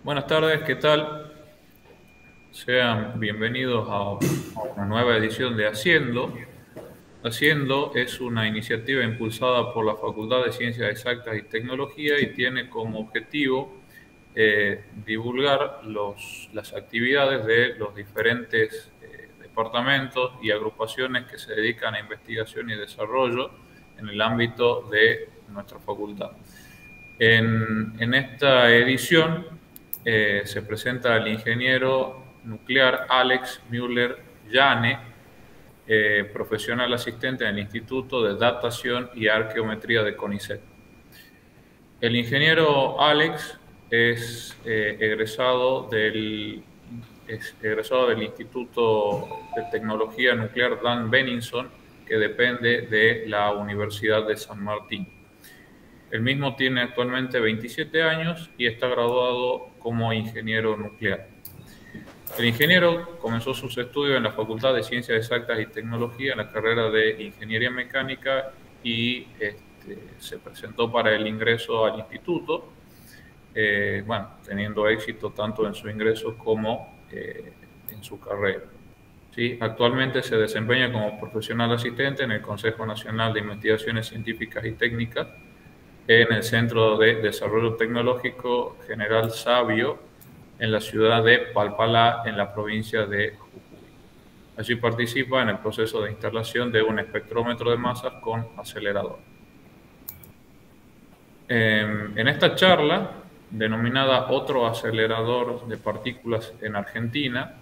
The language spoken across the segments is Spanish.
Buenas tardes, ¿qué tal? Sean bienvenidos a una nueva edición de Haciendo. Haciendo es una iniciativa impulsada por la Facultad de Ciencias Exactas y Tecnología y tiene como objetivo divulgar las actividades de los diferentes departamentos y agrupaciones que se dedican a investigación y desarrollo en el ámbito de nuestra facultad. En esta edición se presenta el ingeniero nuclear Alex Müller-Jahne, profesional asistente en el Instituto de Datación y Arqueometría de CONICET. El ingeniero Alex es egresado del Instituto de Tecnología Nuclear Dan Benningson, que depende de la Universidad de San Martín. El mismo tiene actualmente 27 años y está graduado como ingeniero nuclear. El ingeniero comenzó sus estudios en la Facultad de Ciencias Exactas y Tecnología en la carrera de Ingeniería Mecánica y se presentó para el ingreso al instituto, teniendo éxito tanto en su ingreso como en su carrera. ¿Sí? Actualmente se desempeña como profesional asistente en el Consejo Nacional de Investigaciones Científicas y Técnicas, en el Centro de Desarrollo Tecnológico General Sabio, en la ciudad de Palpalá, en la provincia de Jujuy. Allí participa en el proceso de instalación de un espectrómetro de masas con acelerador. En esta charla, denominada Otro acelerador de partículas en Argentina,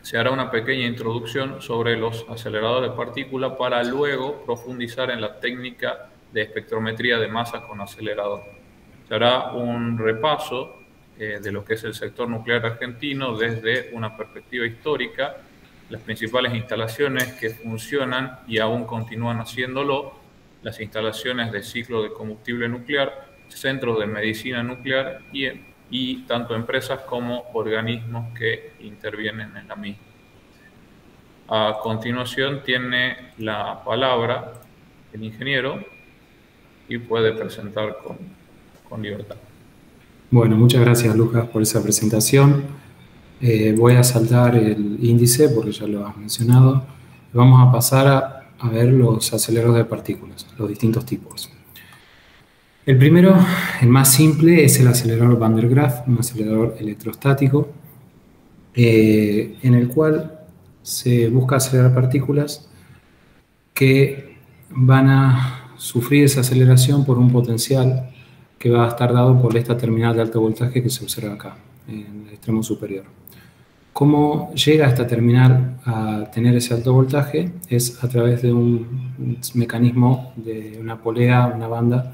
se hará una pequeña introducción sobre los aceleradores de partículas para luego profundizar en la técnica de espectrometría de masas con acelerador. Se hará un repaso de lo que es el sector nuclear argentino desde una perspectiva histórica, las principales instalaciones que funcionan y aún continúan haciéndolo, las instalaciones de ciclo de combustible nuclear, centros de medicina nuclear y tanto empresas como organismos que intervienen en la misma. A continuación tiene la palabra el ingeniero y puede presentar con libertad. Bueno, muchas gracias, Lucas, por esa presentación. Voy a saltar el índice porque ya lo has mencionado. Vamos a pasar a ver los aceleradores de partículas, los distintos tipos. El primero, el más simple, es el acelerador Van der Graaf, un acelerador electrostático, en el cual se busca acelerar partículas que van a sufrir esa aceleración por un potencial que va a estar dado por esta terminal de alto voltaje que se observa acá, en el extremo superior. ¿Cómo llega esta terminal a tener ese alto voltaje? Es a través de un mecanismo de una polea, una banda,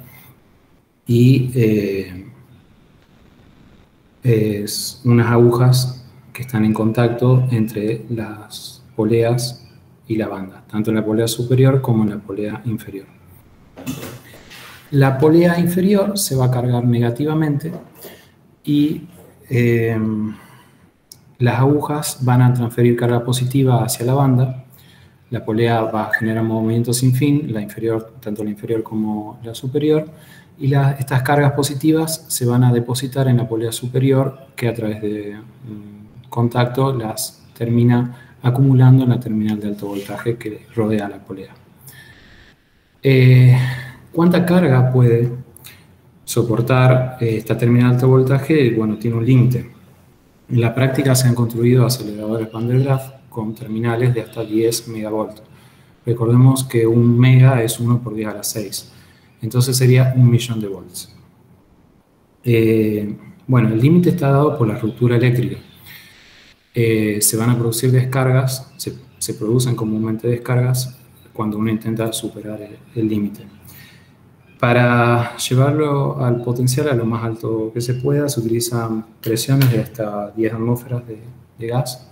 y es unas agujas que están en contacto entre las poleas y la banda, tanto en la polea superior como en la polea inferior. La polea inferior se va a cargar negativamente y las agujas van a transferir carga positiva hacia la banda. La polea va a generar movimiento sin fin, la inferior, tanto la inferior como la superior, y estas cargas positivas se van a depositar en la polea superior, que a través de contacto las termina acumulando en la terminal de alto voltaje que rodea la polea. ¿Cuánta carga puede soportar esta terminal de alto voltaje? Bueno, tiene un límite. En la práctica se han construido aceleradores Van der Graaf con terminales de hasta 10 megavolts. Recordemos que un mega es 1 por 10 a la 6. Entonces sería 1.000.000 de volts. Bueno, el límite está dado por la ruptura eléctrica. Se van a producir descargas, se producen comúnmente descargas cuando uno intenta superar el límite. Para llevarlo al potencial a lo más alto que se pueda, se utilizan presiones de hasta 10 atmósferas de gas.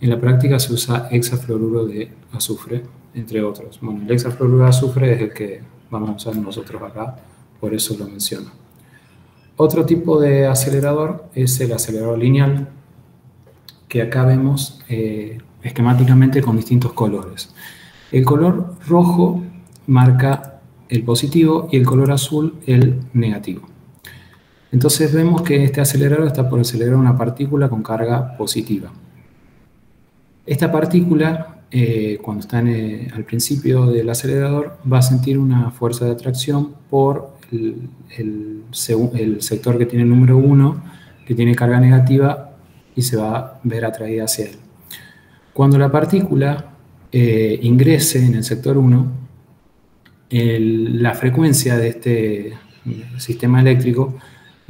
En la práctica se usa hexafluoruro de azufre, entre otros. Bueno, el hexafluoruro de azufre es el que vamos a usar nosotros acá, por eso lo menciono. Otro tipo de acelerador es el acelerador lineal, que acá vemos esquemáticamente con distintos colores. El color rojo marca el positivo y el color azul el negativo. Entonces vemos que este acelerador está por acelerar una partícula con carga positiva. Esta partícula, cuando está al principio del acelerador, va a sentir una fuerza de atracción por el sector que tiene el número 1, que tiene carga negativa, y se va a ver atraída hacia él. Cuando la partícula ingrese en el sector 1, la frecuencia de este sistema eléctrico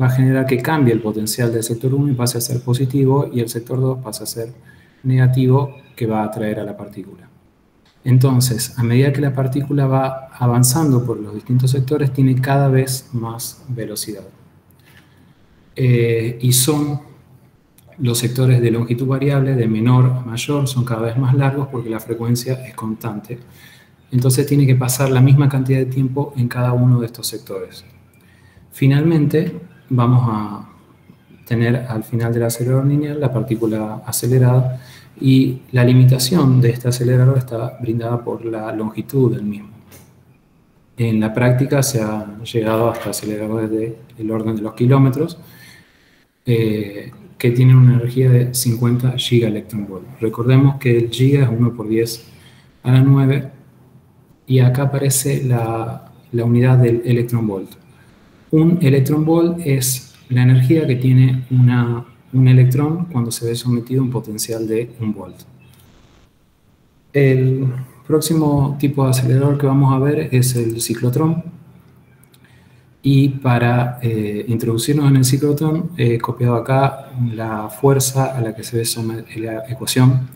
va a generar que cambie el potencial del sector 1 y pase a ser positivo, y el sector 2 pasa a ser negativo, que va a atraer a la partícula. Entonces, a medida que la partícula va avanzando por los distintos sectores, tiene cada vez más velocidad. Y son los sectores de longitud variable, de menor a mayor, son cada vez más largos porque la frecuencia es constante. Entonces tiene que pasar la misma cantidad de tiempo en cada uno de estos sectores. Finalmente, vamos a tener al final del acelerador lineal la partícula acelerada, y la limitación de este acelerador está brindada por la longitud del mismo. En la práctica se ha llegado hasta aceleradores del orden de los kilómetros, que tienen una energía de 50 gigaelectronvolt. Recordemos que el giga es 1 por 10 a la 9, y acá aparece la unidad del electronvolt. Un electronvolt es la energía que tiene un electrón cuando se ve sometido a un potencial de 1 volt. El próximo tipo de acelerador que vamos a ver es el ciclotrón. Y para introducirnos en el ciclotrón, he copiado acá la fuerza a la que se ve sometida, la ecuación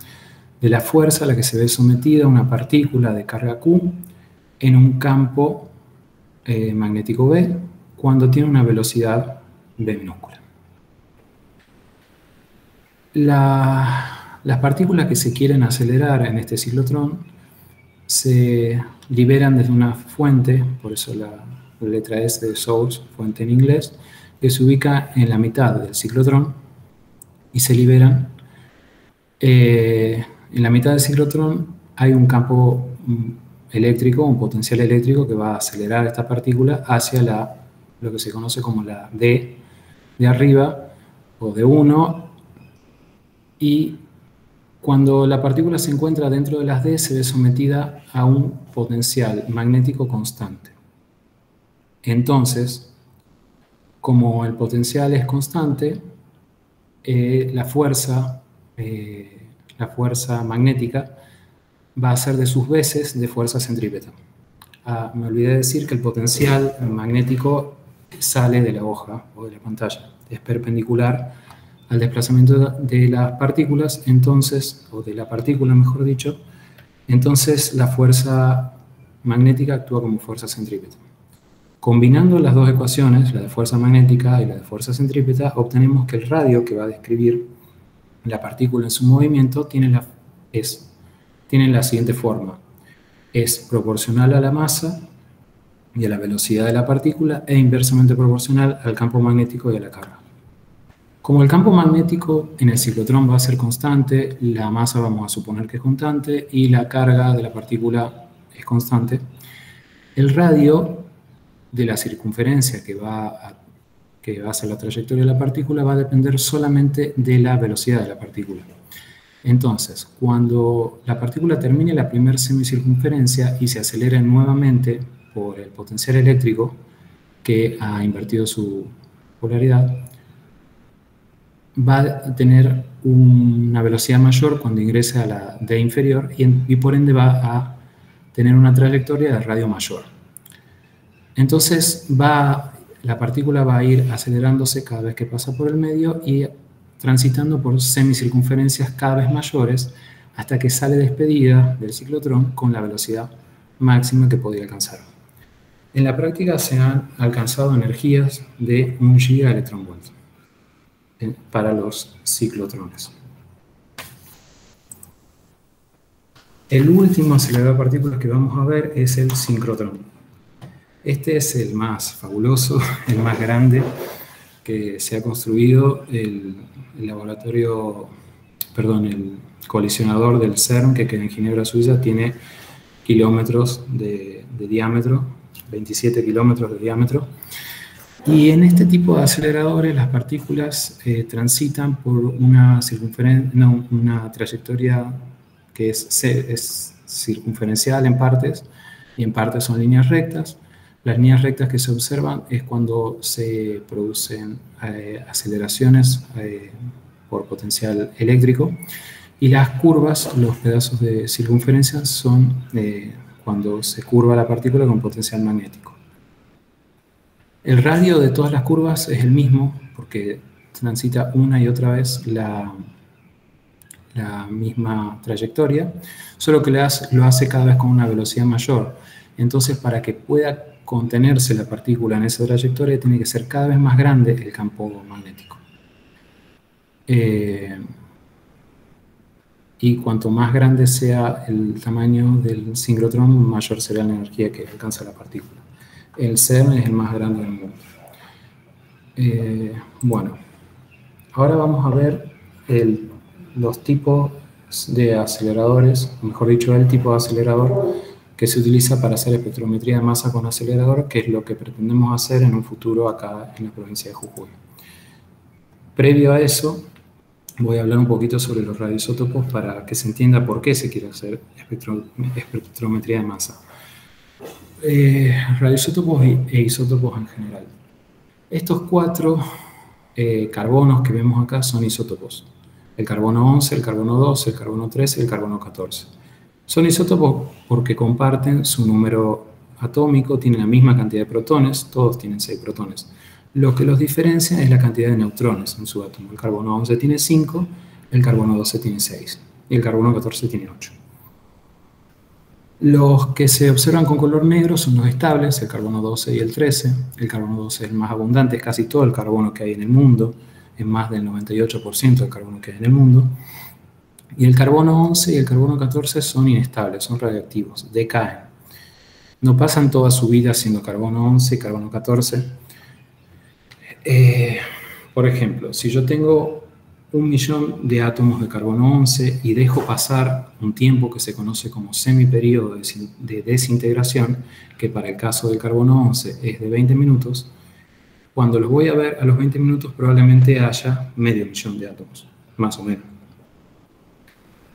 de la fuerza a la que se ve sometida una partícula de carga Q en un campo magnético B cuando tiene una velocidad B minúscula. Las partículas que se quieren acelerar en este ciclotrón se liberan desde una fuente, por eso la letra S de source, fuente en inglés, que se ubica en la mitad del ciclotrón, y se liberan. En la mitad del ciclotrón hay un campo eléctrico, un potencial eléctrico que va a acelerar esta partícula hacia lo que se conoce como la D de arriba, o D1, y cuando la partícula se encuentra dentro de las D, se ve sometida a un potencial magnético constante. Entonces, como el potencial es constante, la fuerza magnética va a ser de sus veces de fuerza centrípeta. Me olvidé de decir que el potencial magnético sale de la hoja o de la pantalla, es perpendicular al desplazamiento de las partículas, entonces, o de la partícula mejor dicho, entonces la fuerza magnética actúa como fuerza centrípeta. Combinando las dos ecuaciones, la de fuerza magnética y la de fuerza centrípeta, obtenemos que el radio que va a describir la partícula en su movimiento tiene la siguiente forma. Es proporcional a la masa y a la velocidad de la partícula, e inversamente proporcional al campo magnético y a la carga. Como el campo magnético en el ciclotrón va a ser constante, la masa vamos a suponer que es constante y la carga de la partícula es constante, el radio de la circunferencia que va a ser la trayectoria de la partícula va a depender solamente de la velocidad de la partícula. Entonces, cuando la partícula termine la primera semicircunferencia y se acelere nuevamente por el potencial eléctrico que ha invertido su polaridad, va a tener una velocidad mayor cuando ingrese a la D inferior y por ende va a tener una trayectoria de radio mayor. Entonces la partícula va a ir acelerándose cada vez que pasa por el medio y transitando por semicircunferencias cada vez mayores hasta que sale despedida del ciclotrón con la velocidad máxima que podría alcanzar. En la práctica se han alcanzado energías de 1 gigaelectronvolt para los ciclotrones. El último acelerador de partículas que vamos a ver es el sincrotrón. Este es el más fabuloso, el más grande que se ha construido. El colisionador del CERN, que queda en Ginebra, Suiza, tiene kilómetros de diámetro, 27 kilómetros de diámetro. Y en este tipo de aceleradores las partículas transitan por una trayectoria que es circunferencial en partes, y en partes son líneas rectas. Las líneas rectas que se observan es cuando se producen aceleraciones por potencial eléctrico, y las curvas, los pedazos de circunferencia, son cuando se curva la partícula con potencial magnético. El radio de todas las curvas es el mismo porque transita una y otra vez la misma trayectoria, solo que lo hace cada vez con una velocidad mayor. Entonces, para que pueda contenerse la partícula en esa trayectoria, tiene que ser cada vez más grande el campo magnético. Y cuanto más grande sea el tamaño del sincrotrón, mayor será la energía que alcanza la partícula. El CERN es el más grande del mundo. Bueno, ahora vamos a ver los tipos de aceleradores, o mejor dicho, el tipo de acelerador que se utiliza para hacer espectrometría de masa con acelerador, que es lo que pretendemos hacer en un futuro acá en la provincia de Jujuy. Previo a eso, voy a hablar un poquito sobre los radioisótopos para que se entienda por qué se quiere hacer espectrometría de masa. Radioisótopos e isótopos en general. Estos 4 carbonos que vemos acá son isótopos. El carbono 11, el carbono 12, el carbono 13 y el carbono 14. Son isótopos porque comparten su número atómico, tienen la misma cantidad de protones, todos tienen 6 protones. Lo que los diferencia es la cantidad de neutrones en su átomo. El carbono 11 tiene 5, el carbono 12 tiene 6 y el carbono 14 tiene 8. Los que se observan con color negro son los estables, el carbono 12 y el 13. El carbono 12 es el más abundante, es casi todo el carbono que hay en el mundo, es más del 98% del carbono que hay en el mundo. Y el carbono 11 y el carbono 14 son inestables, son radioactivos, decaen. No pasan toda su vida siendo carbono 11 y carbono 14. Por ejemplo, si yo tengo 1.000.000 de átomos de carbono 11 y dejo pasar un tiempo que se conoce como semiperíodo de desintegración, que para el caso del carbono 11 es de 20 minutos, cuando los voy a ver a los 20 minutos probablemente haya 500.000 de átomos, más o menos.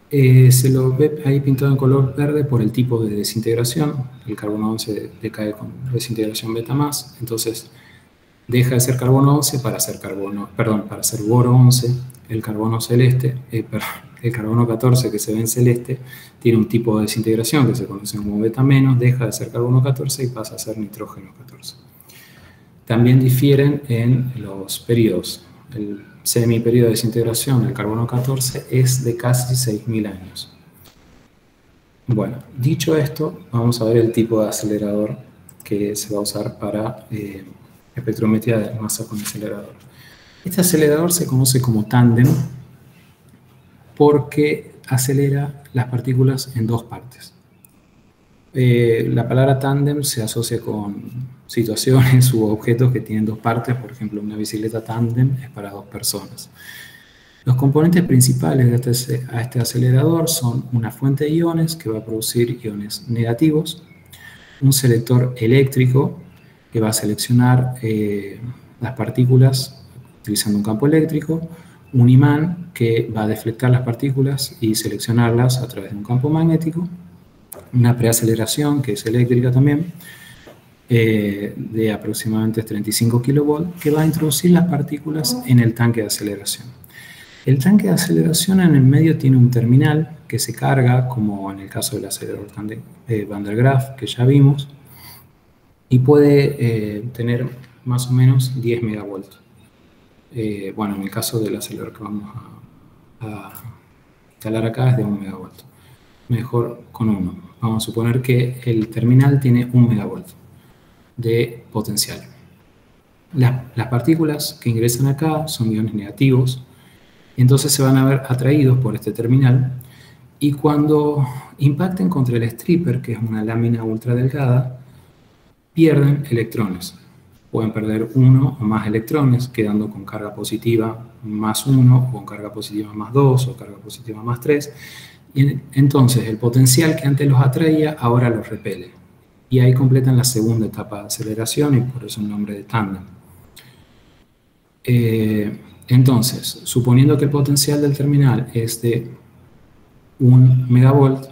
Se lo ve ahí pintado en color verde por el tipo de desintegración. El carbono 11 decae con desintegración beta más, entonces deja de ser carbono 11 para ser boro 11. El carbono celeste, el carbono 14 que se ve en celeste, tiene un tipo de desintegración que se conoce como beta menos, deja de ser carbono 14 y pasa a ser nitrógeno 14. También difieren en los periodos. El semiperiodo de desintegración del carbono 14 es de casi 6.000 años. Bueno, dicho esto, vamos a ver el tipo de acelerador que se va a usar para espectrometría de masa con acelerador. Este acelerador se conoce como tándem porque acelera las partículas en 2 partes. La palabra tándem se asocia con situaciones u objetos que tienen 2 partes. Por ejemplo, una bicicleta tándem es para 2 personas. Los componentes principales de este acelerador son una fuente de iones que va a producir iones negativos, un selector eléctrico que va a seleccionar las partículas utilizando un campo eléctrico, un imán que va a deflectar las partículas y seleccionarlas a través de un campo magnético, una preaceleración que es eléctrica también, de aproximadamente 35 kV, que va a introducir las partículas en el tanque de aceleración. El tanque de aceleración en el medio tiene un terminal que se carga, como en el caso del acelerador Van der Graaf que ya vimos, y puede tener más o menos 10 megavoltios. Bueno, en el caso del acelerador que vamos a instalar acá es de 1 megavoltio. Mejor con 1. Vamos a suponer que el terminal tiene 1 megavoltio de potencial. Las partículas que ingresan acá son iones negativos, entonces se van a ver atraídos por este terminal, y cuando impacten contra el stripper, que es una lámina ultra delgada, pierden electrones. Pueden perder 1 o más electrones, quedando con carga positiva más 1, o con carga positiva más 2, o carga positiva más 3. Y entonces el potencial que antes los atraía, ahora los repele. Y ahí completan la segunda etapa de aceleración, y por eso el nombre de tándem. Entonces, suponiendo que el potencial del terminal es de 1 megavolt,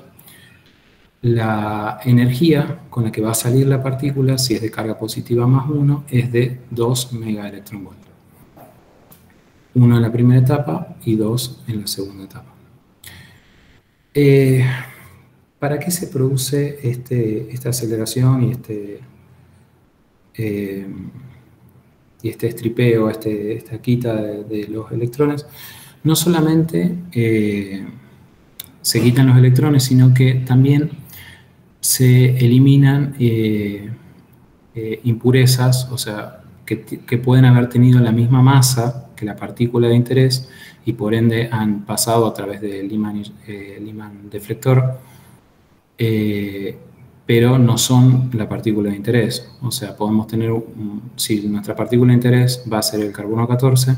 la energía con la que va a salir la partícula, si es de carga positiva más 1, es de 2 megaelectronvolt. 1 en la primera etapa y 2 en la segunda etapa. ¿Para qué se produce esta aceleración y este estripeo, esta quita de los electrones? No solamente se quitan los electrones, sino que también se eliminan impurezas, o sea, que pueden haber tenido la misma masa que la partícula de interés y por ende han pasado a través del imán deflector, pero no son la partícula de interés. O sea, podemos tener, si nuestra partícula de interés va a ser el carbono 14,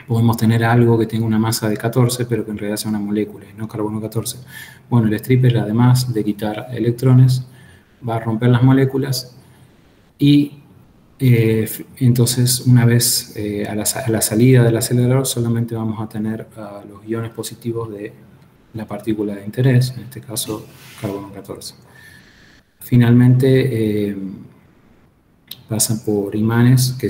podemos tener algo que tenga una masa de 14, pero que en realidad sea una molécula y no carbono 14. Bueno, el stripper, además de quitar electrones, va a romper las moléculas y entonces, una vez a la salida del acelerador, solamente vamos a tener los iones positivos de la partícula de interés, en este caso carbono 14. Finalmente, pasan por imanes que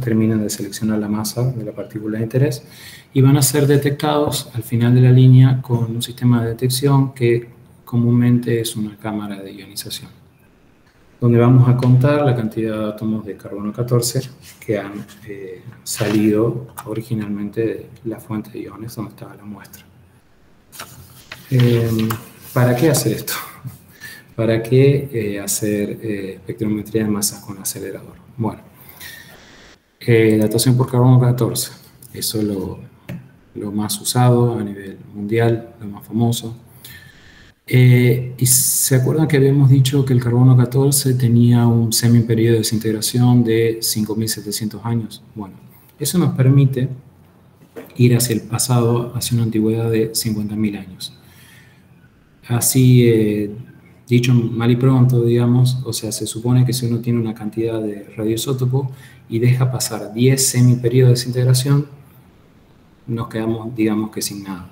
terminan de seleccionar la masa de la partícula de interés y van a ser detectados al final de la línea con un sistema de detección que comúnmente es una cámara de ionización, donde vamos a contar la cantidad de átomos de carbono 14 que han salido originalmente de la fuente de iones donde estaba la muestra. ¿Para qué hacer esto? ¿Para qué hacer espectrometría de masas con acelerador? Bueno, datación por carbono 14, eso es lo más usado a nivel mundial, lo más famoso. Y se acuerdan que habíamos dicho que el carbono 14 tenía un semiperiodo de desintegración de 5.700 años. Bueno, eso nos permite ir hacia el pasado, hacia una antigüedad de 50.000 años. Así, dicho mal y pronto, digamos, o sea, se supone que si uno tiene una cantidad de radioisótopo y deja pasar 10 semiperiodos de desintegración, nos quedamos, digamos que sin nada.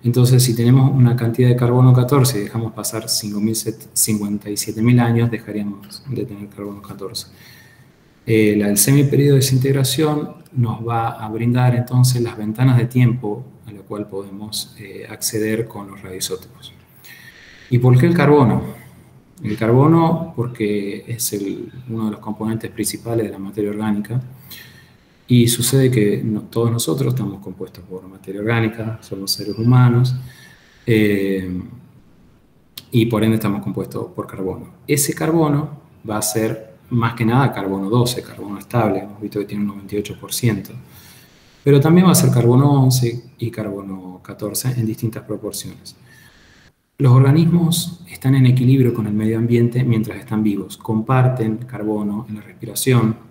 Entonces, si tenemos una cantidad de carbono 14 y dejamos pasar 57.000 años, dejaríamos de tener carbono 14. El semiperiodo de desintegración nos va a brindar entonces las ventanas de tiempo a la cual podemos acceder con los radioisótopos. ¿Y por qué el carbono? El carbono porque es uno de los componentes principales de la materia orgánica. Y sucede que todos nosotros estamos compuestos por materia orgánica, somos seres humanos, y por ende estamos compuestos por carbono. Ese carbono va a ser más que nada carbono 12, carbono estable, hemos visto que tiene un 98%, pero también va a ser carbono 11 y carbono 14 en distintas proporciones. Los organismos están en equilibrio con el medio ambiente mientras están vivos, comparten carbono en la respiración,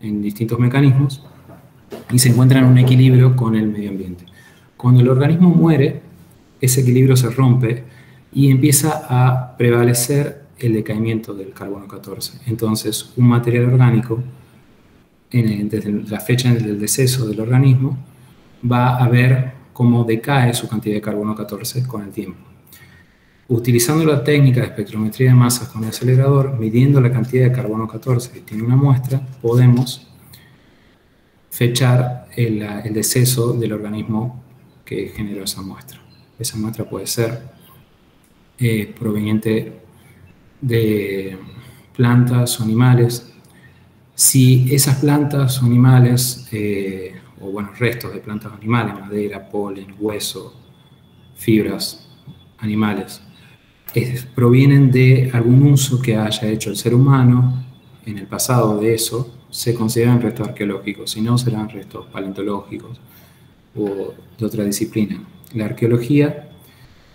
en distintos mecanismos y se encuentran en un equilibrio con el medio ambiente. Cuando el organismo muere, ese equilibrio se rompe y empieza a prevalecer el decaimiento del carbono 14. Entonces, un material orgánico, desde la fecha del deceso del organismo, va a ver cómo decae su cantidad de carbono 14 con el tiempo. Utilizando la técnica de espectrometría de masas con el acelerador, midiendo la cantidad de carbono 14 que tiene una muestra, podemos fechar el deceso del organismo que generó esa muestra. Esa muestra puede ser proveniente de plantas o animales. Si esas plantas o animales, o bueno, restos de plantas o animales, madera, polen, hueso, fibras animales, provienen de algún uso que haya hecho el ser humano en el pasado de eso, se consideran restos arqueológicos, si no serán restos paleontológicos o de otra disciplina. La arqueología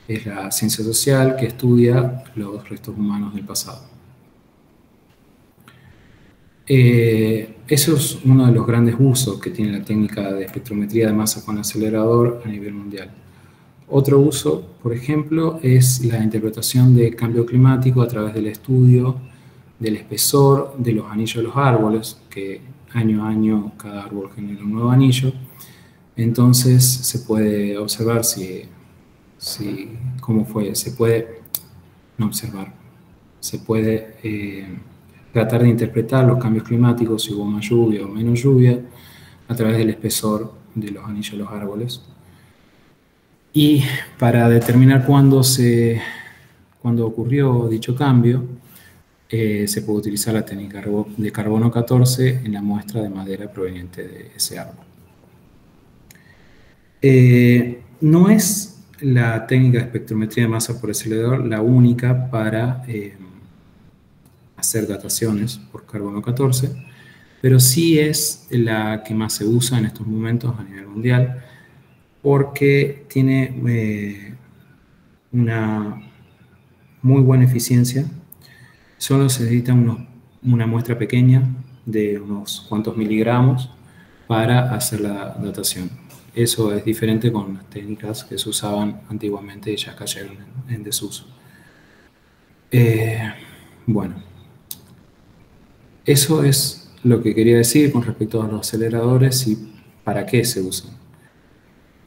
es la ciencia social que estudia los restos humanos del pasado. Eso es uno de los grandes usos que tiene la técnica de espectrometría de masa con acelerador a nivel mundial. Otro uso, por ejemplo, es la interpretación del cambio climático a través del estudio del espesor de los anillos de los árboles, que año a año cada árbol genera un nuevo anillo. Entonces se puede observar cómo fue, se puede tratar de interpretar los cambios climáticos, si hubo más lluvia o menos lluvia, a través del espesor de los anillos de los árboles. Y para determinar cuándo ocurrió dicho cambio, se puede utilizar la técnica de carbono 14 en la muestra de madera proveniente de ese árbol. No es la técnica de espectrometría de masa por acelerador la única para hacer dataciones por carbono 14, pero sí es la que más se usa en estos momentos a nivel mundial, porque tiene una muy buena eficiencia. Solo se necesita una muestra pequeña de unos cuantos miligramos para hacer la datación. Eso es diferente con las técnicas que se usaban antiguamente y ya cayeron en desuso. Bueno, eso es lo que quería decir con respecto a los aceleradores y para qué se usan.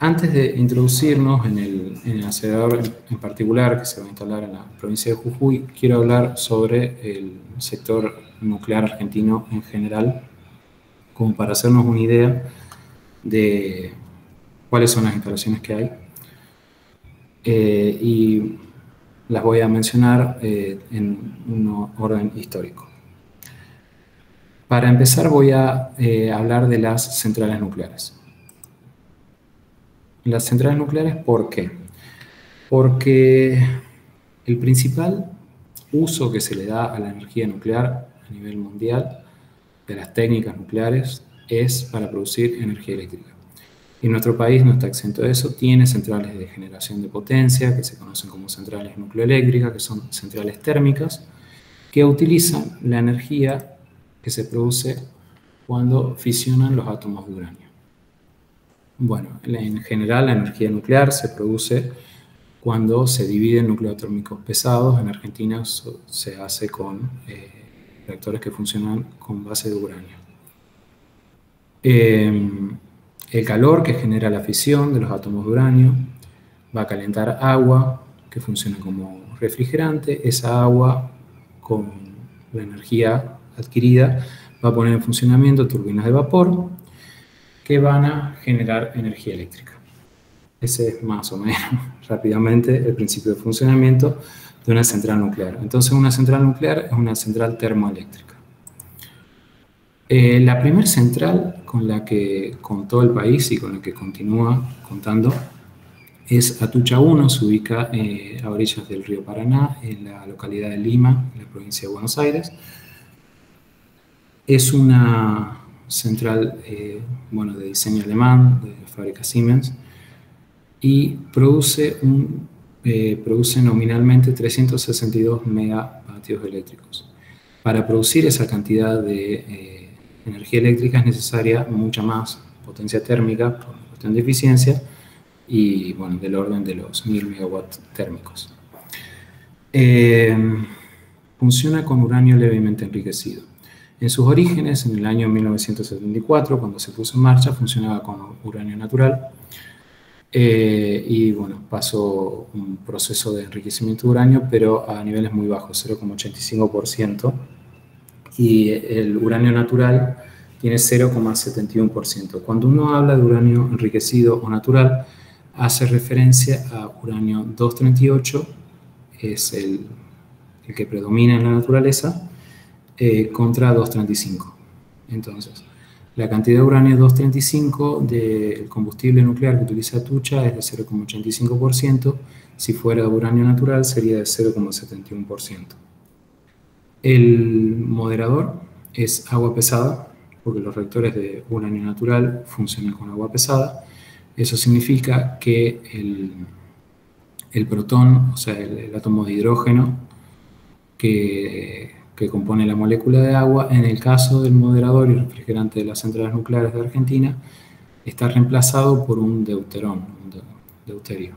Antes de introducirnos en el acelerador en particular que se va a instalar en la provincia de Jujuy, quiero hablar sobre el sector nuclear argentino en general, como para hacernos una idea de cuáles son las instalaciones que hay. Y las voy a mencionar en un orden histórico. Para empezar voy a hablar de las centrales nucleares. Las centrales nucleares, ¿por qué? Porque el principal uso que se le da a la energía nuclear a nivel mundial de las técnicas nucleares es para producir energía eléctrica. Y nuestro país no está exento de eso, tiene centrales de generación de potencia, que se conocen como centrales nucleoeléctricas, que son centrales térmicas, que utilizan la energía que se produce cuando fisionan los átomos de uranio. Bueno, en general la energía nuclear se produce cuando se dividen núcleos atómicos pesados. En Argentina se hace con reactores que funcionan con base de uranio. El calor que genera la fisión de los átomos de uranio va a calentar agua que funciona como refrigerante. Esa agua, con la energía adquirida, va a poner en funcionamiento turbinas de vapor que van a generar energía eléctrica. Ese es más o menos rápidamente el principio de funcionamiento de una central nuclear. Entonces, una central nuclear es una central termoeléctrica. La primera central con la que contó el país y con la que continúa contando es Atucha 1, se ubica a orillas del río Paraná, en la localidad de Lima, en la provincia de Buenos Aires. Es una central de diseño alemán, de la fábrica Siemens, y produce nominalmente 362 megavatios eléctricos. Para producir esa cantidad de energía eléctrica es necesaria mucha más potencia térmica por cuestión de eficiencia y del orden de los 1000 megawatts térmicos. Funciona con uranio levemente enriquecido. En sus orígenes, en el año 1974, cuando se puso en marcha, funcionaba con uranio natural pasó un proceso de enriquecimiento de uranio, pero a niveles muy bajos, 0,85%, y el uranio natural tiene 0,71%. Cuando uno habla de uranio enriquecido o natural, hace referencia a uranio 238, es el que predomina en la naturaleza, contra 235. Entonces, la cantidad de uranio 235 del combustible nuclear que utiliza Atucha es de 0,85%. Si fuera de uranio natural sería de 0,71%. El moderador es agua pesada, porque los reactores de uranio natural funcionan con agua pesada. Eso significa que el protón, o sea, el átomo de hidrógeno que compone la molécula de agua, en el caso del moderador y refrigerante de las centrales nucleares de Argentina, está reemplazado por un deuterio.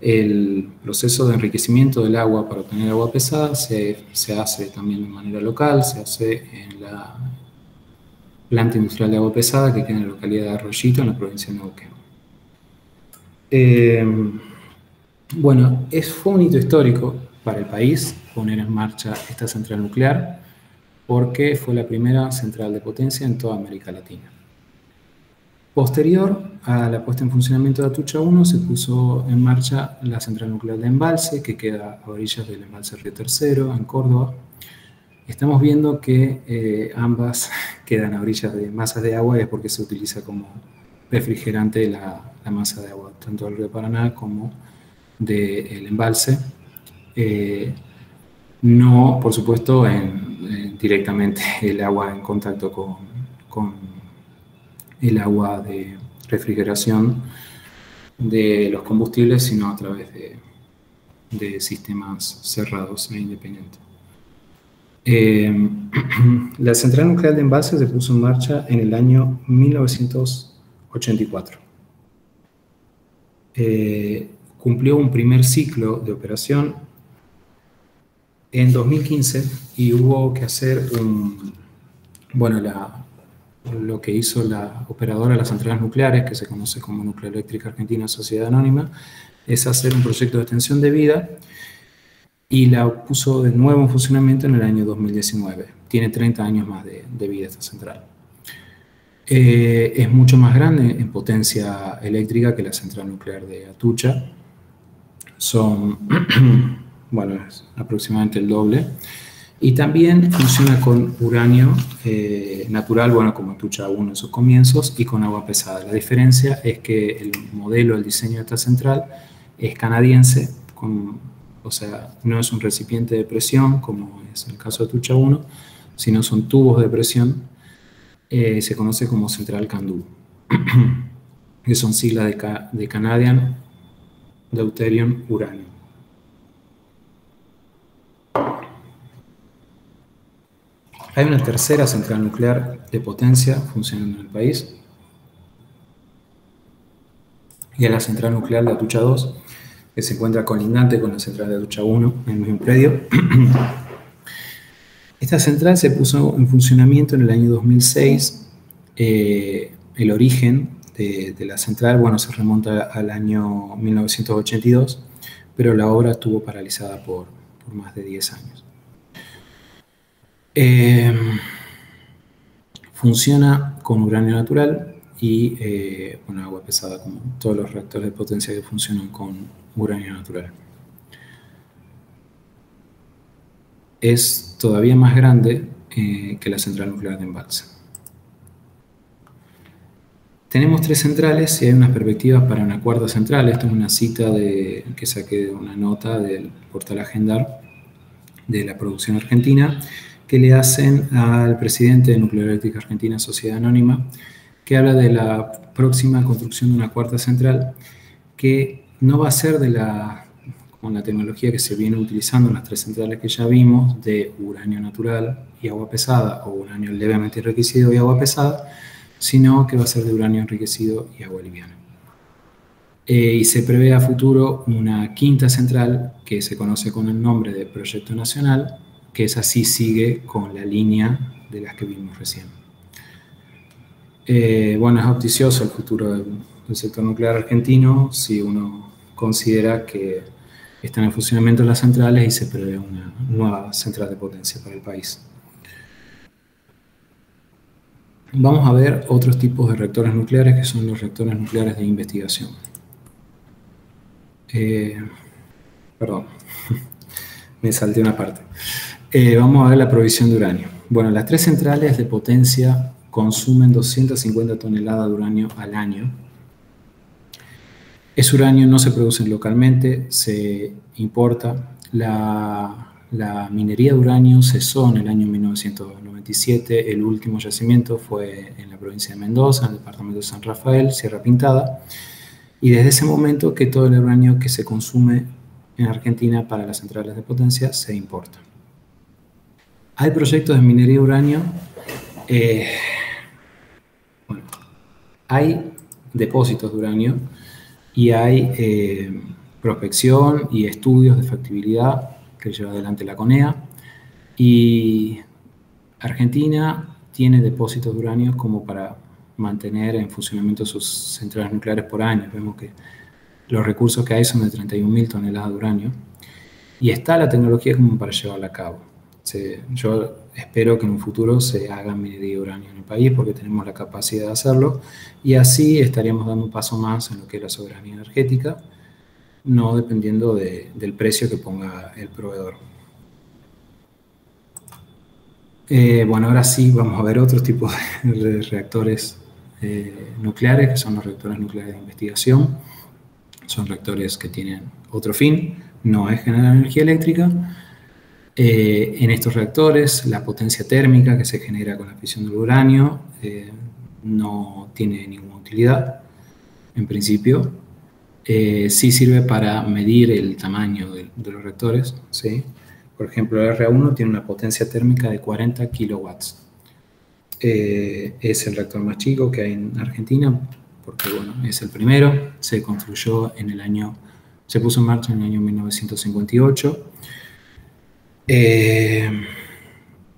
El proceso de enriquecimiento del agua para obtener agua pesada se hace también de manera local, se hace planta industrial de agua pesada que queda en la localidad de Arroyito, en la provincia de Neuquén. Bueno, fue un hito histórico para el país poner en marcha esta central nuclear porque fue la primera central de potencia en toda América Latina. Posterior a la puesta en funcionamiento de Atucha 1 se puso en marcha la central nuclear de Embalse, que queda a orillas del embalse Río Tercero, en Córdoba. Estamos viendo que ambas quedan a orillas de masas de agua y es porque se utiliza como refrigerante la masa de agua, tanto del río Paraná como del embalse. No, por supuesto, directamente el agua en contacto con el agua de refrigeración de los combustibles, sino a través de sistemas cerrados e independientes. La central nuclear de Embalse se puso en marcha en el año 1984. Cumplió un primer ciclo de operación en 2015 y hubo que hacer lo que hizo la operadora de las centrales nucleares, que se conoce como Nucleareléctrica Argentina Sociedad Anónima, es hacer un proyecto de extensión de vida y la puso de nuevo en funcionamiento en el año 2019. Tiene 30 años más de vida esta central. Es mucho más grande en potencia eléctrica que la central nuclear de Atucha. Son, es aproximadamente el doble. Y también funciona con uranio natural, como Atucha 1 en sus comienzos, y con agua pesada. La diferencia es que el modelo, el diseño de esta central es canadiense, no es un recipiente de presión, como es el caso de Atucha 1, sino son tubos de presión. Se conoce como Central CANDU, que son siglas de Canadian Deuterium Uranium. Hay una tercera central nuclear de potencia funcionando en el país, y es la central nuclear de Atucha 2, que se encuentra colindante con la central de Atucha 1 en el mismo predio. Esta central se puso en funcionamiento en el año 2006. El origen de la central, se remonta al año 1982, pero la obra estuvo paralizada por más de 10 años. Funciona con uranio natural y agua pesada, como todos los reactores de potencia que funcionan con uranio natural. Es todavía más grande que la central nuclear de Embalse. Tenemos 3 centrales y hay unas perspectivas para una cuarta central. Esto es una cita que saqué de una nota del portal Agendar de la producción argentina, que le hacen al presidente de Nucleareléctrica Argentina Sociedad Anónima, que habla de la próxima construcción de una cuarta central que no va a ser con la tecnología que se viene utilizando en las 3 centrales que ya vimos, de uranio natural y agua pesada, o uranio levemente enriquecido y agua pesada, sino que va a ser de uranio enriquecido y agua liviana. Y se prevé a futuro una quinta central que se conoce con el nombre de Proyecto Nacional, que es así, sigue con la línea de las que vimos recién. Es auspicioso el futuro del sector nuclear argentino si uno considera que están en funcionamiento las centrales y se prevé una nueva central de potencia para el país. Vamos a ver otros tipos de reactores nucleares, que son los reactores nucleares de investigación. Perdón, me salté una parte. Vamos a ver la provisión de uranio. Las 3 centrales de potencia consumen 250 toneladas de uranio al año. Ese uranio no se produce localmente, se importa. La minería de uranio cesó en el año 1997. El último yacimiento fue en la provincia de Mendoza, en el departamento de San Rafael, Sierra Pintada. Y desde ese momento que todo el uranio que se consume en Argentina para las centrales de potencia se importa. Hay proyectos de minería de uranio. Hay depósitos de uranio y hay prospección y estudios de factibilidad que lleva adelante la CONEA. Y Argentina tiene depósitos de uranio como para mantener en funcionamiento sus centrales nucleares por año. Vemos que los recursos que hay son de 31.000 toneladas de uranio y está la tecnología como para llevarla a cabo. Yo espero que en un futuro se haga minería de uranio en el país porque tenemos la capacidad de hacerlo y así estaríamos dando un paso más en lo que es la soberanía energética, no dependiendo del precio que ponga el proveedor. Bueno, ahora sí vamos a ver otros tipos de reactores nucleares, que son los reactores nucleares de investigación. Son reactores que tienen otro fin, no es generar energía eléctrica. En estos reactores, la potencia térmica que se genera con la fisión del uranio no tiene ninguna utilidad, en principio. Sí sirve para medir el tamaño de los reactores, ¿sí? Por ejemplo, el RA1 tiene una potencia térmica de 40 kilowatts. Es el reactor más chico que hay en Argentina, porque bueno, es el primero. Se construyó se puso en marcha en el año 1958.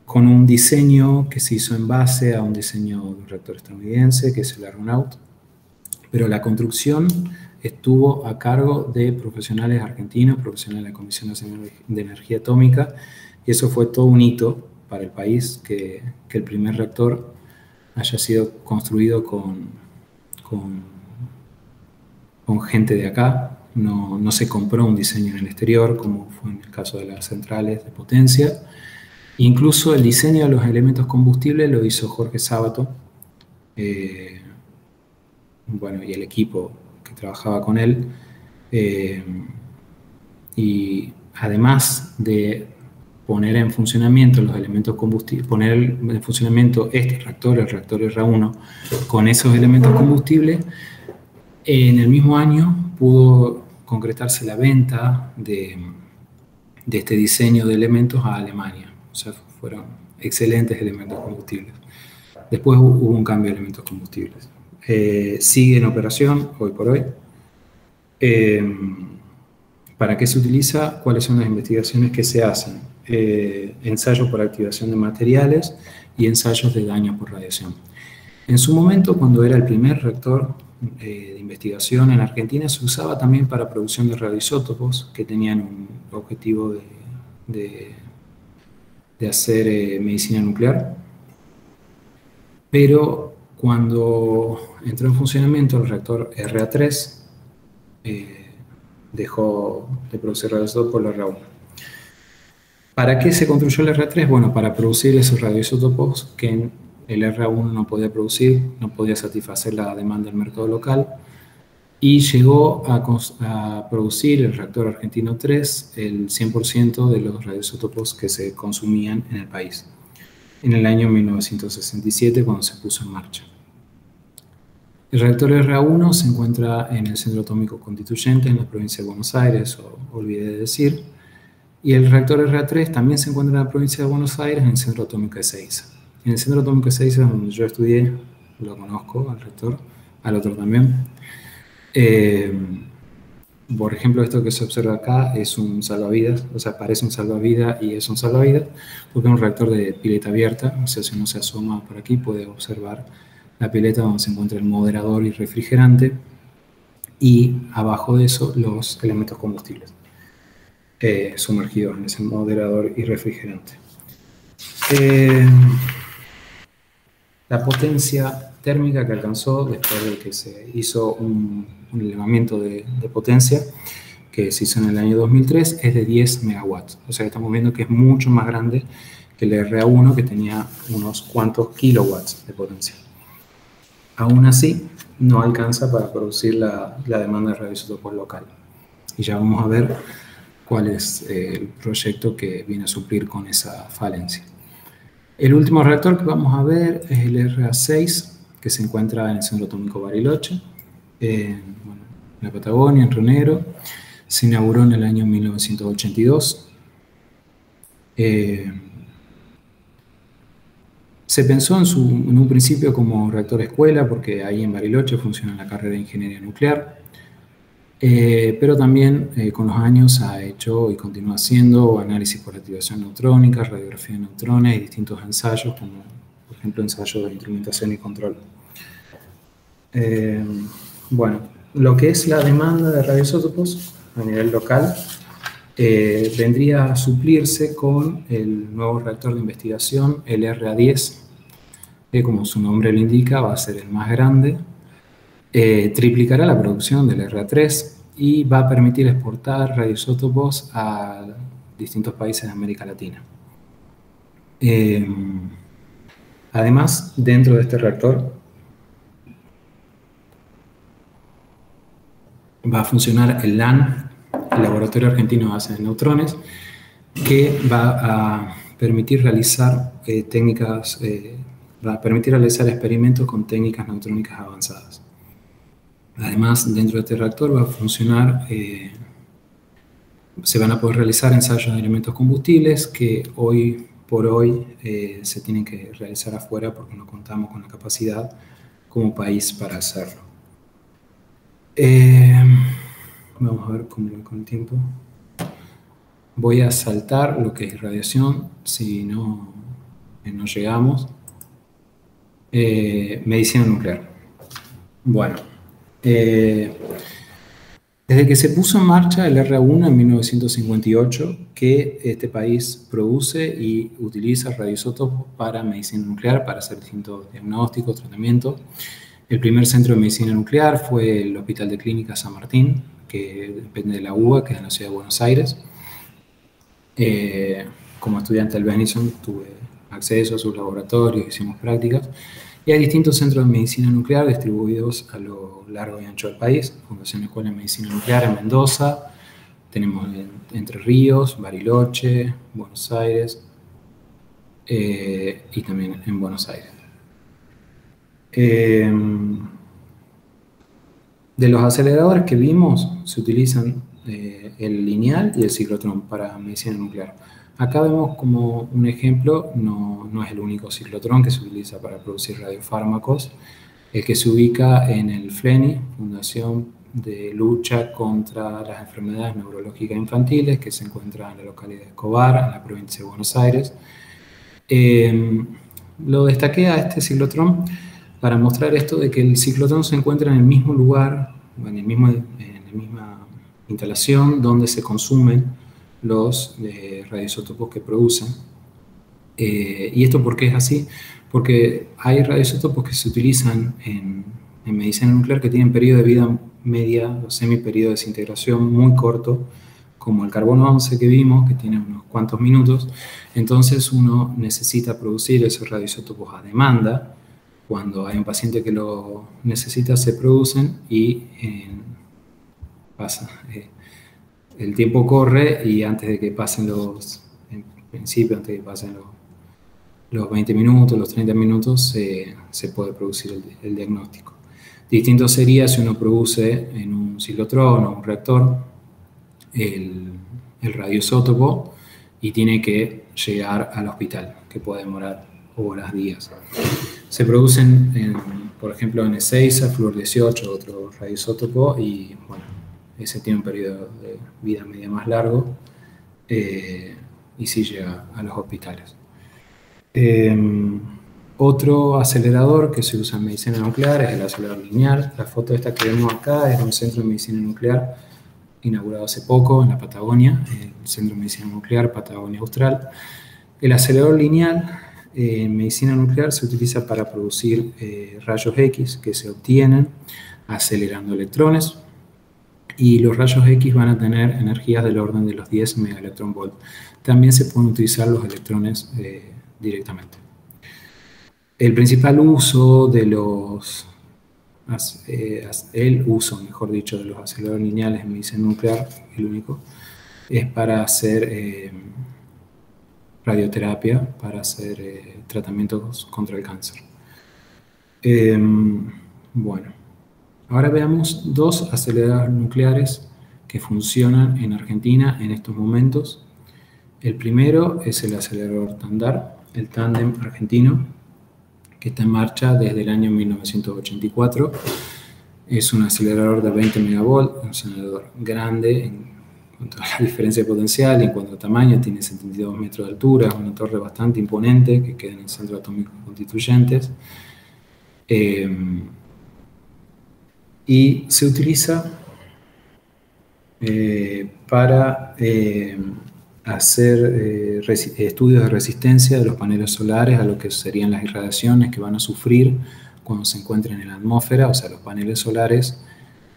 Con un diseño que se hizo en base a un diseño de un reactor estadounidense, que es el Argonaut, pero la construcción estuvo a cargo de profesionales argentinos, profesionales de la Comisión Nacional de Energía Atómica, y eso fue todo un hito para el país, que el primer reactor haya sido construido con gente de acá. No se compró un diseño en el exterior, como fue en el caso de las centrales de potencia. Incluso el diseño de los elementos combustibles lo hizo Jorge Sábato, bueno, y el equipo que trabajaba con él. Y además de poner en funcionamiento los elementos combustibles, poner en funcionamiento este reactor, el reactor RA1, con esos elementos combustibles, en el mismo año pudo concretarse la venta de este diseño de elementos a Alemania. O sea, fueron excelentes elementos combustibles. Después hubo un cambio de elementos combustibles. Sigue en operación hoy por hoy. ¿Para qué se utiliza? ¿Cuáles son las investigaciones que se hacen? Ensayos por activación de materiales y ensayos de daño por radiación. En su momento, cuando era el primer reactor de investigación en Argentina, se usaba también para producción de radioisótopos que tenían un objetivo de hacer medicina nuclear. Pero cuando entró en funcionamiento el reactor RA3, dejó de producir radioisótopos por el RA1. ¿Para qué se construyó el RA3? Bueno, para producir esos radioisótopos que el RA1 no podía producir, no podía satisfacer la demanda del mercado local, y llegó a producir el reactor argentino 3 el 100% de los radioisótopos que se consumían en el país, en el año 1967, cuando se puso en marcha. El reactor RA1 se encuentra en el Centro Atómico Constituyente, en la provincia de Buenos Aires, olvidé de decir, y el reactor RA3 también se encuentra en la provincia de Buenos Aires, en el Centro Atómico de Ezeiza. En el Centro Atómico de Ezeiza, donde yo estudié, lo conozco al rector, al otro también. Por ejemplo, esto que se observa acá es un salvavidas, o sea, parece un salvavidas y es un salvavidas, porque es un reactor de pileta abierta. O sea, si uno se asoma por aquí puede observar la pileta donde se encuentra el moderador y refrigerante, y abajo de eso los elementos combustibles sumergidos en ese moderador y refrigerante. La potencia térmica que alcanzó después de que se hizo un elevamiento de potencia que se hizo en el año 2003 es de 10 megawatts. O sea, estamos viendo que es mucho más grande que el RA1, que tenía unos cuantos kilowatts de potencia. Aún así, no alcanza para producir la demanda de radioisótopos local. Y ya vamos a ver cuál es el proyecto que viene a suplir con esa falencia. El último reactor que vamos a ver es el RA6, que se encuentra en el Centro Atómico Bariloche, en la Patagonia, en Río Negro. Se inauguró en el año 1982. Se pensó en un principio como reactor escuela, porque ahí en Bariloche funciona la carrera de Ingeniería Nuclear. Pero también con los años ha hecho y continúa haciendo análisis por activación neutrónica, radiografía de neutrones y distintos ensayos, como por ejemplo, ensayos de instrumentación y control. Bueno, lo que es la demanda de radioisótopos a nivel local vendría a suplirse con el nuevo reactor de investigación, el RA10, que como su nombre lo indica va a ser el más grande, triplicará la producción del RA3 y va a permitir exportar radioisótopos a distintos países de América Latina. Además, dentro de este reactor va a funcionar el LAN, el Laboratorio Argentino de Bases de Neutrones, que va a permitir realizar experimentos con técnicas neutrónicas avanzadas. Además, dentro de este reactor va a funcionar, se van a poder realizar ensayos de elementos combustibles que hoy por hoy se tienen que realizar afuera porque no contamos con la capacidad como país para hacerlo. Vamos a ver cómo voy con el tiempo. Voy a saltar lo que es radiación, si no llegamos. Medicina nuclear. Bueno, desde que se puso en marcha el RA1 en 1958, que este país produce y utiliza radioisótopos para medicina nuclear, para hacer distintos diagnósticos, tratamientos. El primer centro de medicina nuclear fue el Hospital de Clínicas San Martín, que depende de la UBA, que es en la ciudad de Buenos Aires. Como estudiante del Benison tuve acceso a sus laboratorios, hicimos prácticas. Y hay distintos centros de medicina nuclear distribuidos a lo largo y ancho del país. Fundación Escuela de Medicina Nuclear en Mendoza, tenemos en Entre Ríos, Bariloche, Buenos Aires y también en Buenos Aires. De los aceleradores que vimos, se utilizan el lineal y el ciclotrón para medicina nuclear. Acá vemos como un ejemplo, no es el único ciclotrón que se utiliza para producir radiofármacos, el que se ubica en el FLENI, Fundación de Lucha contra las Enfermedades Neurológicas Infantiles, que se encuentra en la localidad de Escobar, en la provincia de Buenos Aires. Lo destaqué a este ciclotrón para mostrar esto de que el ciclotrón se encuentra en el mismo lugar, en la misma instalación donde se consumen los radioisótopos que producen. ¿Y esto por qué es así? Porque hay radioisótopos que se utilizan en medicina nuclear que tienen periodo de vida media o semiperiodo de desintegración muy corto, como el carbono 11 que vimos, que tiene unos cuantos minutos. Entonces uno necesita producir esos radioisótopos a demanda. Cuando hay un paciente que lo necesita, se producen y pasa. El tiempo corre y antes de que pasen en principio, antes de que pasen los 20 minutos, los 30 minutos, se puede producir el diagnóstico. Distinto sería si uno produce en un ciclotrón o un reactor el radioisótopo y tiene que llegar al hospital, que puede demorar horas, días. Se producen, por ejemplo, en Ezeiza, Fluor 18, otro radioisótopo, y bueno, ese tiene un periodo de vida media más largo y sí llega a los hospitales. Otro acelerador que se usa en medicina nuclear es el acelerador lineal. La foto esta que vemos acá es de un centro de medicina nuclear inaugurado hace poco en la Patagonia, el Centro de Medicina Nuclear Patagonia Austral. El acelerador lineal en medicina nuclear se utiliza para producir rayos X que se obtienen acelerando electrones, y los rayos X van a tener energías del orden de los 10 megaelectronvolt. También se pueden utilizar los electrones directamente. El principal uso de mejor dicho, de los aceleradores lineales en medicina nuclear, el único, es para hacer radioterapia, para hacer tratamientos contra el cáncer. Bueno, ahora veamos dos aceleradores nucleares que funcionan en Argentina en estos momentos. El primero es el acelerador TANDAR, el tándem argentino, que está en marcha desde el año 1984. Es un acelerador de 20 megavolt, un acelerador grande cuanto a la diferencia de potencial y en cuanto a tamaño, tiene 72 metros de altura, es una torre bastante imponente que queda en el Centro Atómico Constituyentes. Y se utiliza para hacer estudios de resistencia de los paneles solares a lo que serían las irradiaciones que van a sufrir cuando se encuentren en la atmósfera, o sea, los paneles solares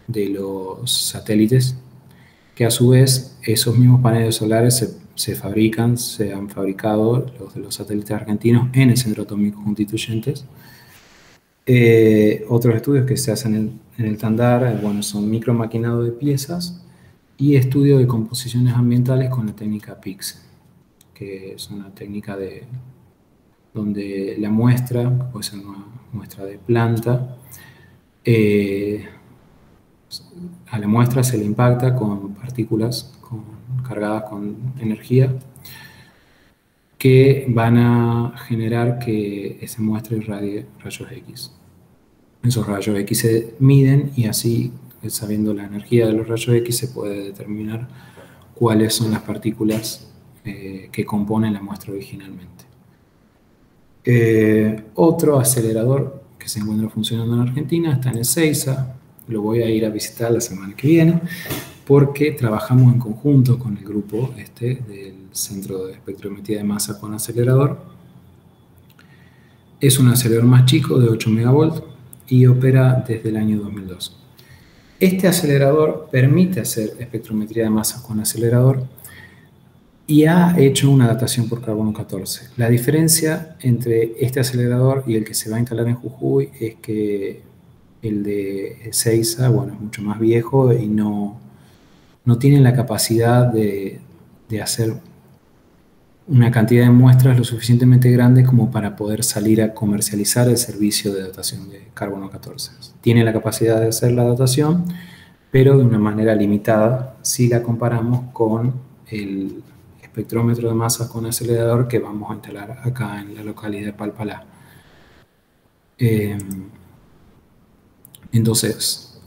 de los satélites, que a su vez esos mismos paneles solares se han fabricado los de los satélites argentinos en el Centro Atómico Constituyentes. Otros estudios que se hacen en el Tandar, bueno, son micromaquinado de piezas y estudio de composiciones ambientales con la técnica PIXE, que es una técnica donde la muestra, puede ser una muestra de planta, a la muestra se le impacta con partículas cargadas con energía que van a generar que esa muestra irradie rayos X. Esos rayos X se miden y así, sabiendo la energía de los rayos X, se puede determinar cuáles son las partículas que componen la muestra originalmente. Otro acelerador que se encuentra funcionando en Argentina está en Ezeiza. Lo voy a ir a visitar la semana que viene porque trabajamos en conjunto con el grupo del Centro de Espectrometría de Masa con Acelerador. Es un acelerador más chico de 8 megavolts y opera desde el año 2002. Este acelerador permite hacer espectrometría de masas con acelerador y ha hecho una datación por carbono 14. La diferencia entre este acelerador y el que se va a instalar en Jujuy es que el de Ezeiza, bueno, es mucho más viejo y no tiene la capacidad de hacer una cantidad de muestras lo suficientemente grande como para poder salir a comercializar el servicio de datación de carbono 14. Tiene la capacidad de hacer la datación, pero de una manera limitada si la comparamos con el espectrómetro de masas con acelerador que vamos a instalar acá en la localidad de Palpalá. Entonces,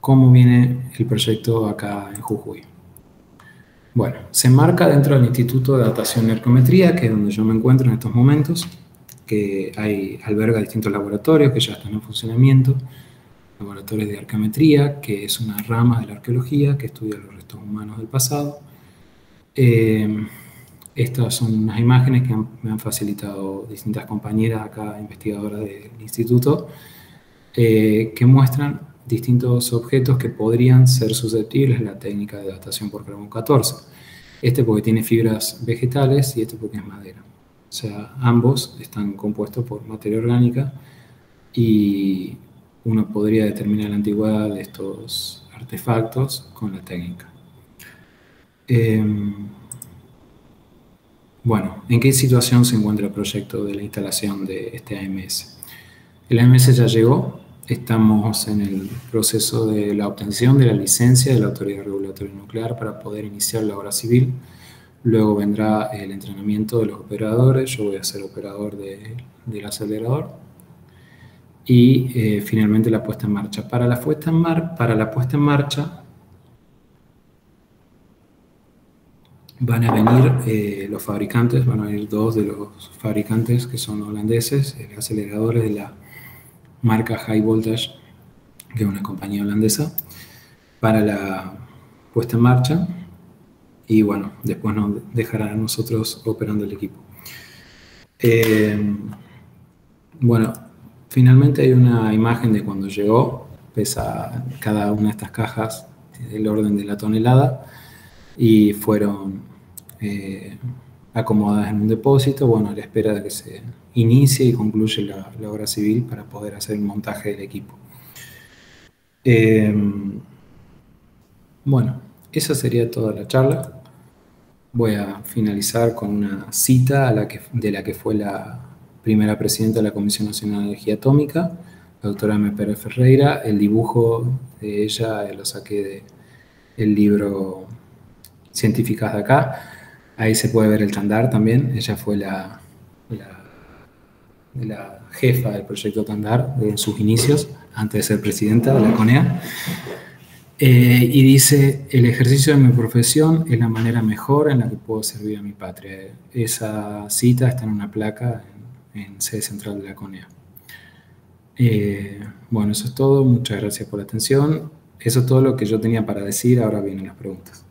¿cómo viene el proyecto acá en Jujuy? Bueno, se enmarca dentro del Instituto de Datación y Arqueometría, que es donde yo me encuentro en estos momentos, que alberga distintos laboratorios que ya están en funcionamiento. Laboratorios de arqueometría, que es una rama de la arqueología que estudia los restos humanos del pasado. Estas son unas imágenes que me han facilitado distintas compañeras acá, investigadoras del instituto, que muestran distintos objetos que podrían ser susceptibles a la técnica de datación por carbono 14. Este porque tiene fibras vegetales y este porque es madera. O sea, ambos están compuestos por materia orgánica y uno podría determinar la antigüedad de estos artefactos con la técnica. Bueno, ¿en qué situación se encuentra el proyecto de la instalación de este AMS? El AMS ya llegó. Estamos en el proceso de la obtención de la licencia de la Autoridad Regulatoria Nuclear para poder iniciar la obra civil. Luego vendrá el entrenamiento de los operadores. Yo voy a ser operador del acelerador. Y finalmente la puesta en marcha. Para la puesta en marcha van a venir los fabricantes, van a venir dos de los fabricantes que son holandeses, aceleradores de la marca High Voltage, que es una compañía holandesa, para la puesta en marcha y bueno, después nos dejarán a nosotros operando el equipo. Bueno, finalmente hay una imagen de cuando llegó, pesa cada una de estas cajas del orden de la tonelada y fueron acomodadas en un depósito, bueno, a la espera de que se inicie y concluya la obra civil para poder hacer el montaje del equipo. Bueno, esa sería toda la charla. Voy a finalizar con una cita de la que fue la primera presidenta de la Comisión Nacional de Energía Atómica, la doctora M. Pérez Ferreira. El dibujo de ella lo saqué del libro Científicas de acá. Ahí se puede ver el Tandar también. Ella fue la jefa del proyecto Tandar en sus inicios, antes de ser presidenta de la CONEA. Y dice, el ejercicio de mi profesión es la manera mejor en la que puedo servir a mi patria. Esa cita está en una placa en sede central de la CONEA. Bueno, eso es todo. Muchas gracias por la atención. Eso es todo lo que yo tenía para decir. Ahora vienen las preguntas.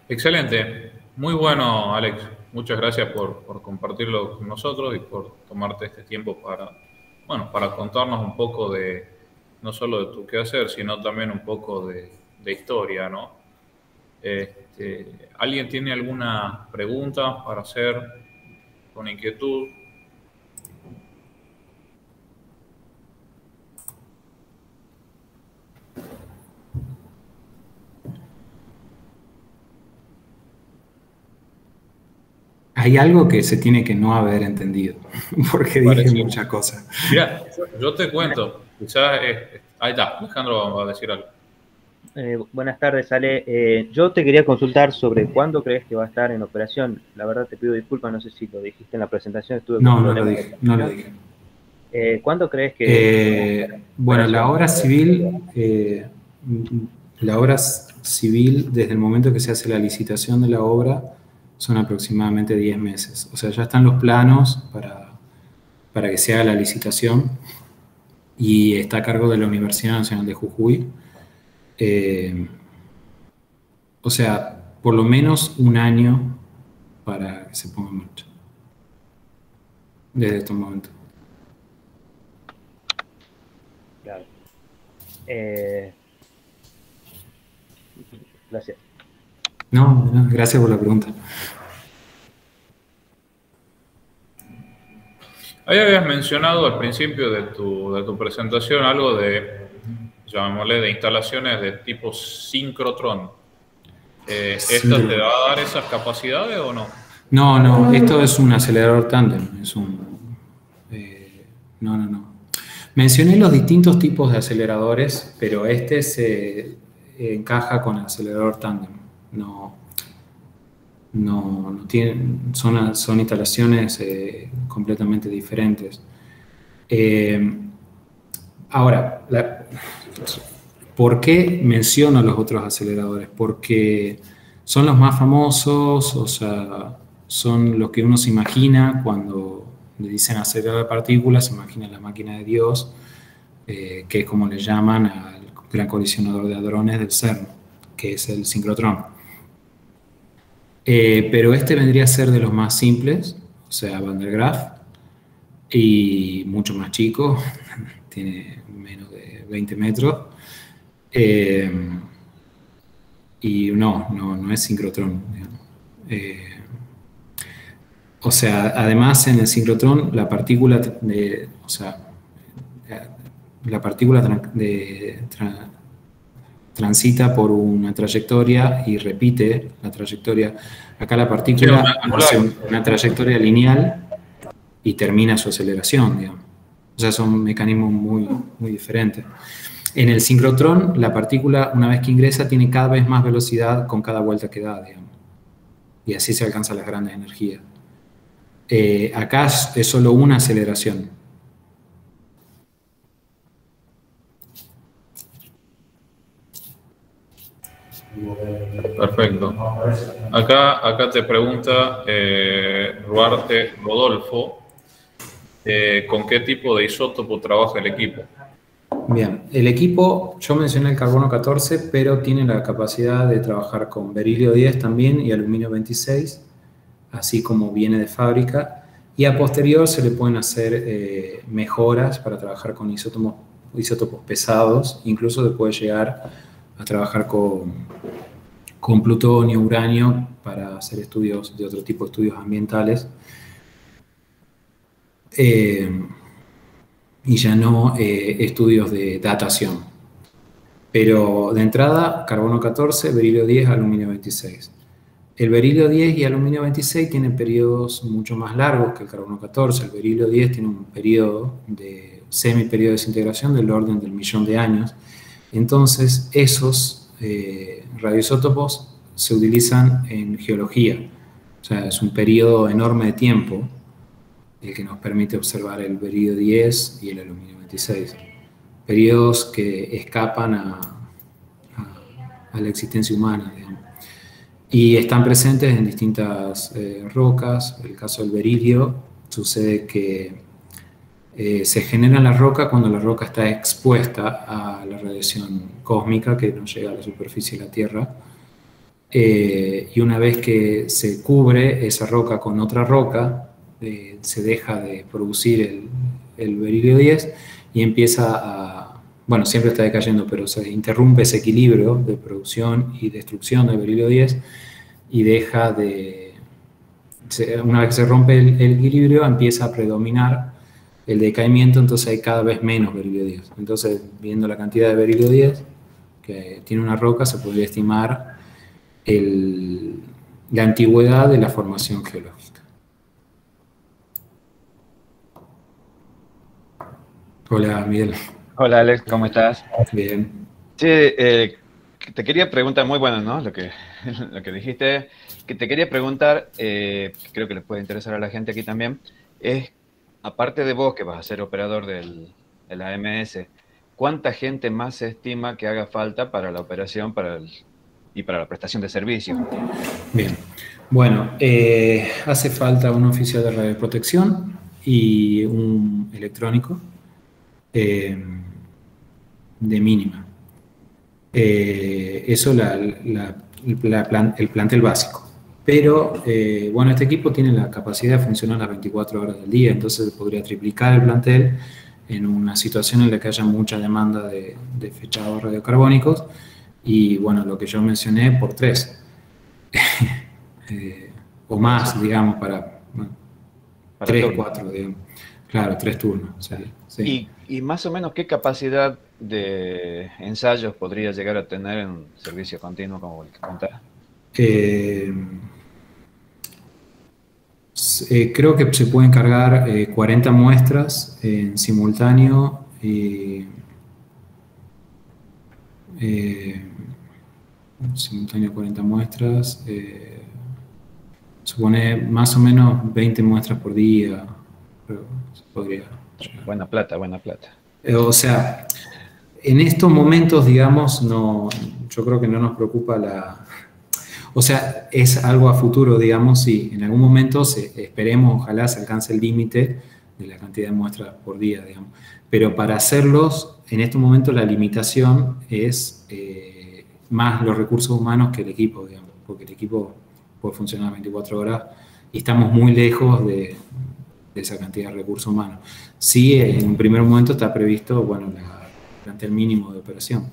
Excelente. Muy bueno, Alex. Muchas gracias por compartirlo con nosotros y por tomarte este tiempo para, bueno, para contarnos un poco de, no solo de tu quehacer, sino también un poco de historia, ¿no? ¿Alguien tiene alguna pregunta para hacer con inquietud? Hay algo que se tiene que no haber entendido, porque dije muchas cosas. Mira, yo te cuento, quizás, ahí está, Alejandro va a decir algo. Buenas tardes, Ale. Yo te quería consultar sobre cuándo crees que va a estar en operación. La verdad te pido disculpas, no sé si lo dijiste en la presentación. No lo dije. ¿Cuándo crees que...? Bueno, la obra civil, desde el momento que se hace la licitación de la obra, son aproximadamente 10 meses. O sea, ya están los planos para que se haga la licitación y está a cargo de la Universidad Nacional de Jujuy. O sea, por lo menos un año para que se ponga en marcha. Desde estos momentos. Claro. Gracias. No, gracias por la pregunta. Ahí habías mencionado al principio de tu presentación algo de, llamémosle, de instalaciones de tipo sincrotrón. ¿Esto te va a dar esas capacidades o no? No, esto es un acelerador tándem. No. Mencioné los distintos tipos de aceleradores, pero este se encaja con el acelerador tándem. No tiene, son instalaciones completamente diferentes. Ahora, ¿por qué menciono los otros aceleradores? Porque son los más famosos, o sea, son los que uno se imagina cuando le dicen acelerador de partículas, se imagina la máquina de Dios, que es como le llaman al gran colisionador de hadrones del CERN, que es el sincrotrón. Pero este vendría a ser de los más simples, o sea, Van der Graaf, y mucho más chico, tiene menos de 20 metros. Y no es sincrotrón. O sea, además en el sincrotrón la partícula transita por una trayectoria y repite la trayectoria. Acá la partícula hace una trayectoria lineal y termina su aceleración, digamos. O sea, son mecanismos muy diferentes. En el sincrotrón, la partícula, una vez que ingresa, tiene cada vez más velocidad con cada vuelta que da, digamos. Y así se alcanzan las grandes energías. Acá es solo una aceleración. Perfecto. Acá te pregunta Ruarte Rodolfo, ¿con qué tipo de isótopo trabaja el equipo? Bien, el equipo, yo mencioné el carbono 14, pero tiene la capacidad de trabajar con berilio 10 también y aluminio 26, así como viene de fábrica, y a posterior se le pueden hacer mejoras para trabajar con isótopos pesados, incluso se puede llegar a trabajar con plutonio, uranio, para hacer estudios de otro tipo de estudios ambientales. Y ya no estudios de datación. Pero de entrada, carbono 14, berilio 10, aluminio 26. El berilio 10 y aluminio 26 tienen periodos mucho más largos que el carbono 14. El berilio 10 tiene un semiperiodo de desintegración del orden del 1.000.000 de años. Entonces, esos radioisótopos se utilizan en geología. O sea, es un periodo enorme de tiempo. el que nos permite observar el beridio 10 y el aluminio 26. Periodos que escapan a la existencia humana, digamos. Y están presentes en distintas rocas. En el caso del beridio, sucede que se genera la roca cuando la roca está expuesta a la radiación cósmica que nos llega a la superficie de la Tierra. Y una vez que se cubre esa roca con otra roca, se deja de producir el beridio 10 y empieza a, bueno, siempre está decayendo, pero se interrumpe ese equilibrio de producción y destrucción del beridio 10 y deja de, una vez que se rompe el equilibrio, empieza a predominar el decaimiento, entonces hay cada vez menos beridio 10. Entonces, viendo la cantidad de beridio 10 que tiene una roca, se podría estimar la antigüedad de la formación geológica. Hola, Miguel. Hola, Alex, ¿cómo estás? Bien. Sí, te quería preguntar, muy bueno, ¿no? Lo que dijiste, que te quería preguntar, creo que le puede interesar a la gente aquí también, es, aparte de vos, que vas a ser operador de la AMS, ¿cuánta gente más se estima que haga falta para la operación y para la prestación de servicios? Bien. Bueno, hace falta un oficial de radioprotección y un electrónico de mínima. Eso el plantel básico. Pero, bueno, este equipo tiene la capacidad de funcionar las 24 horas del día, entonces podría triplicar el plantel en una situación en la que haya mucha demanda de fechados radiocarbónicos y, bueno, lo que yo mencioné por 3. O más, digamos, para 3, 4, digamos. Claro, 3 turnos. Sí. ¿Y más o menos qué capacidad de ensayos podría llegar a tener en servicio continuo como el que contás? Creo que se pueden cargar 40 muestras en simultáneo. Simultáneo 40 muestras. Supone más o menos 20 muestras por día. Pero se podría. Buena plata, buena plata. O sea, en estos momentos, digamos, no, yo creo que no nos preocupa o sea, es algo a futuro, digamos, si en algún momento esperemos, ojalá se alcance el límite de la cantidad de muestras por día, digamos. Pero para hacerlos, en estos momentos la limitación es más los recursos humanos que el equipo, digamos, porque el equipo puede funcionar 24 horas y estamos muy lejos de esa cantidad de recursos humanos. Sí, en un primer momento está previsto, bueno, el plantel mínimo de operación.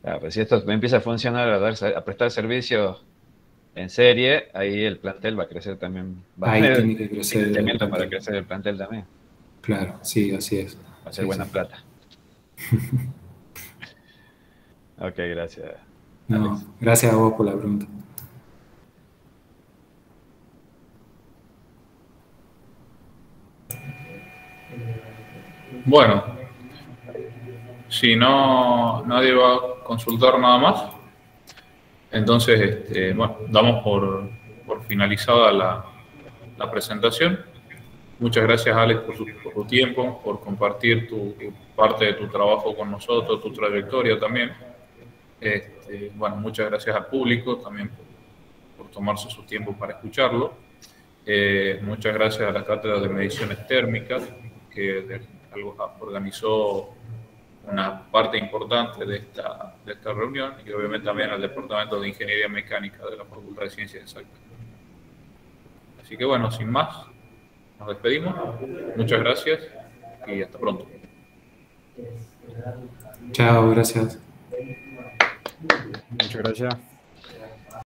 Claro, pues si esto empieza a funcionar, a prestar servicios en serie, ahí el plantel va a crecer también. Ahí tiene que crecer el plantel. Para crecer el plantel también. Claro, sí, así es. Va a ser buena plata. Ok, gracias. No, Alex. Gracias a vos por la pregunta. Bueno, si no nadie va a consultar nada más, entonces bueno, damos por finalizada la presentación. Muchas gracias, Alex, por tu tiempo, por compartir tu parte de tu trabajo con nosotros, tu trayectoria también. Bueno, muchas gracias al público también por tomarse su tiempo para escucharlo. Muchas gracias a la Cátedra de Mediciones Térmicas, que organizó una parte importante de esta reunión, y obviamente también al Departamento de Ingeniería Mecánica de la Facultad de Ciencias Exactas. Así que bueno, sin más, nos despedimos. Muchas gracias y hasta pronto. Chao, gracias. Muchas gracias.